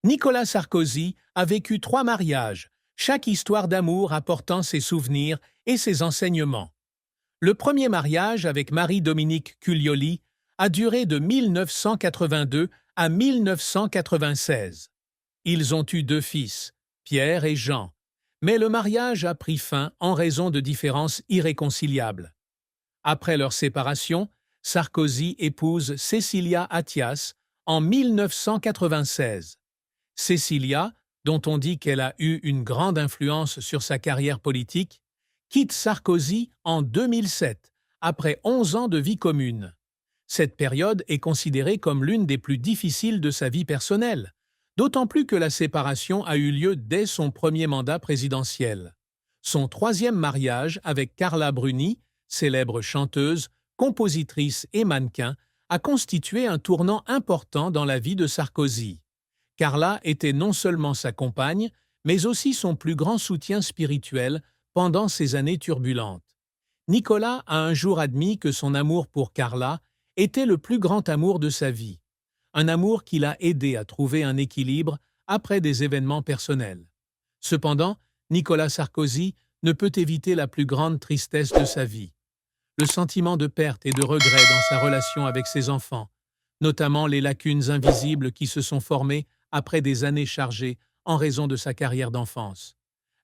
Nicolas Sarkozy a vécu 3 mariages, chaque histoire d'amour apportant ses souvenirs et ses enseignements. Le premier mariage avec Marie-Dominique Cuglioli a duré de 1982 à 1996. Ils ont eu 2 fils, Pierre et Jean, mais le mariage a pris fin en raison de différences irréconciliables. Après leur séparation, Sarkozy épouse Cécilia Attias en 1996. Cécilia, dont on dit qu'elle a eu une grande influence sur sa carrière politique, quitte Sarkozy en 2007, après 11 ans de vie commune. Cette période est considérée comme l'une des plus difficiles de sa vie personnelle, d'autant plus que la séparation a eu lieu dès son premier mandat présidentiel. Son troisième mariage avec Carla Bruni, célèbre chanteuse, compositrice et mannequin, a constitué un tournant important dans la vie de Sarkozy. Carla était non seulement sa compagne, mais aussi son plus grand soutien spirituel pendant ces années turbulentes. Nicolas a un jour admis que son amour pour Carla était le plus grand amour de sa vie, un amour qui l'a aidé à trouver un équilibre après des événements personnels. Cependant, Nicolas Sarkozy ne peut éviter la plus grande tristesse de sa vie, le sentiment de perte et de regret dans sa relation avec ses enfants, notamment les lacunes invisibles qui se sont formées après des années chargées en raison de sa carrière d'enfance.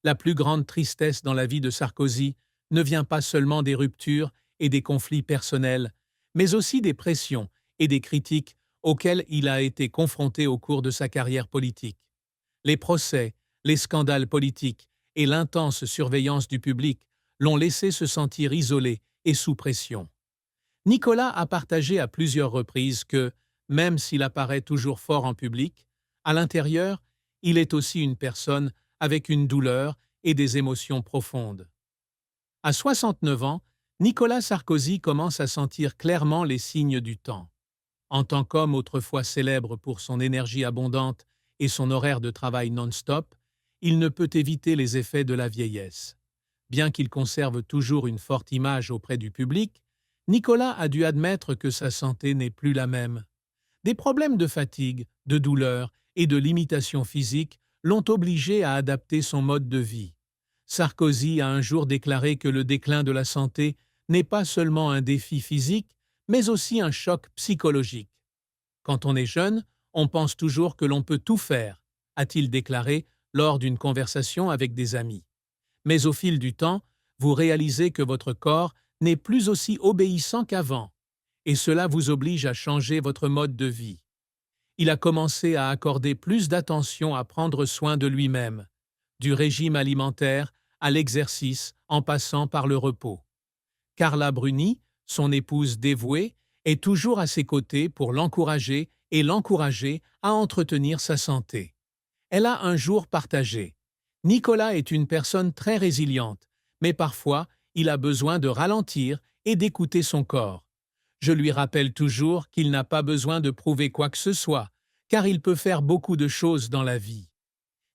La plus grande tristesse dans la vie de Sarkozy ne vient pas seulement des ruptures et des conflits personnels, mais aussi des pressions et des critiques auxquelles il a été confronté au cours de sa carrière politique. Les procès, les scandales politiques et l'intense surveillance du public l'ont laissé se sentir isolé et sous pression. Nicolas a partagé à plusieurs reprises que, même s'il apparaît toujours fort en public, à l'intérieur, il est aussi une personne avec une douleur et des émotions profondes. À 69 ans, Nicolas Sarkozy commence à sentir clairement les signes du temps. En tant qu'homme autrefois célèbre pour son énergie abondante et son horaire de travail non-stop, il ne peut éviter les effets de la vieillesse. Bien qu'il conserve toujours une forte image auprès du public, Nicolas a dû admettre que sa santé n'est plus la même. Des problèmes de fatigue, de douleur et de limitation physique l'ont obligé à adapter son mode de vie. Sarkozy a un jour déclaré que le déclin de la santé n'est pas seulement un défi physique, mais aussi un choc psychologique. Quand on est jeune, on pense toujours que l'on peut tout faire, a-t-il déclaré lors d'une conversation avec des amis. Mais au fil du temps, vous réalisez que votre corps n'est plus aussi obéissant qu'avant, et cela vous oblige à changer votre mode de vie. Il a commencé à accorder plus d'attention à prendre soin de lui-même, du régime alimentaire à l'exercice en passant par le repos. Carla Bruni, son épouse dévouée, est toujours à ses côtés pour l'encourager à entretenir sa santé. Elle a un jour partagé: « Nicolas est une personne très résiliente, mais parfois, il a besoin de ralentir et d'écouter son corps. Je lui rappelle toujours qu'il n'a pas besoin de prouver quoi que ce soit, car il peut faire beaucoup de choses dans la vie. »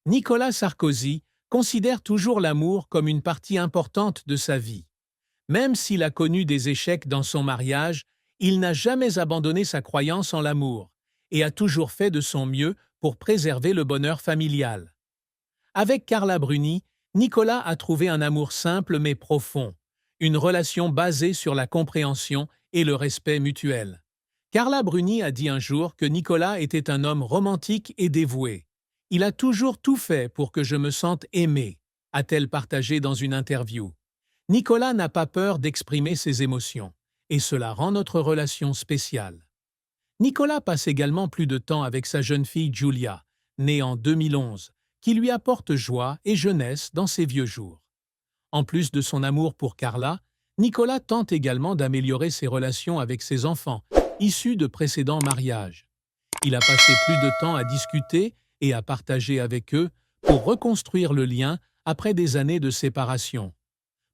Nicolas Sarkozy considère toujours l'amour comme une partie importante de sa vie. Même s'il a connu des échecs dans son mariage, il n'a jamais abandonné sa croyance en l'amour et a toujours fait de son mieux pour préserver le bonheur familial. Avec Carla Bruni, Nicolas a trouvé un amour simple mais profond, une relation basée sur la compréhension et le respect mutuel. Carla Bruni a dit un jour que Nicolas était un homme romantique et dévoué. « Il a toujours tout fait pour que je me sente aimé », a-t-elle partagé dans une interview. Nicolas n'a pas peur d'exprimer ses émotions, et cela rend notre relation spéciale. Nicolas passe également plus de temps avec sa jeune fille Giulia, née en 2011, qui lui apporte joie et jeunesse dans ses vieux jours. En plus de son amour pour Carla, Nicolas tente également d'améliorer ses relations avec ses enfants, issus de précédents mariages. Il a passé plus de temps à discuter et à partager avec eux pour reconstruire le lien après des années de séparation.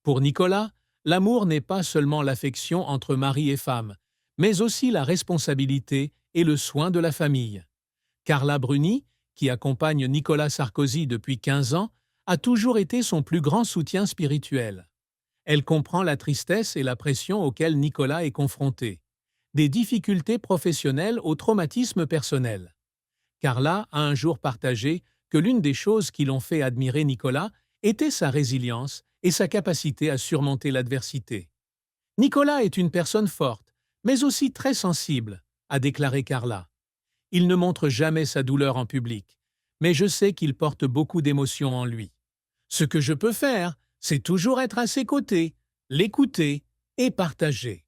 Pour Nicolas, l'amour n'est pas seulement l'affection entre mari et femme, mais aussi la responsabilité et le soin de la famille. Carla Bruni, qui accompagne Nicolas Sarkozy depuis 15 ans, a toujours été son plus grand soutien spirituel. Elle comprend la tristesse et la pression auxquelles Nicolas est confronté, des difficultés professionnelles au traumatisme personnel. Carla a un jour partagé que l'une des choses qui l'ont fait admirer Nicolas était sa résilience et sa capacité à surmonter l'adversité. Nicolas est une personne forte, mais aussi très sensible, a déclaré Carla. Il ne montre jamais sa douleur en public, mais je sais qu'il porte beaucoup d'émotions en lui. Ce que je peux faire, c'est toujours être à ses côtés, l'écouter et partager.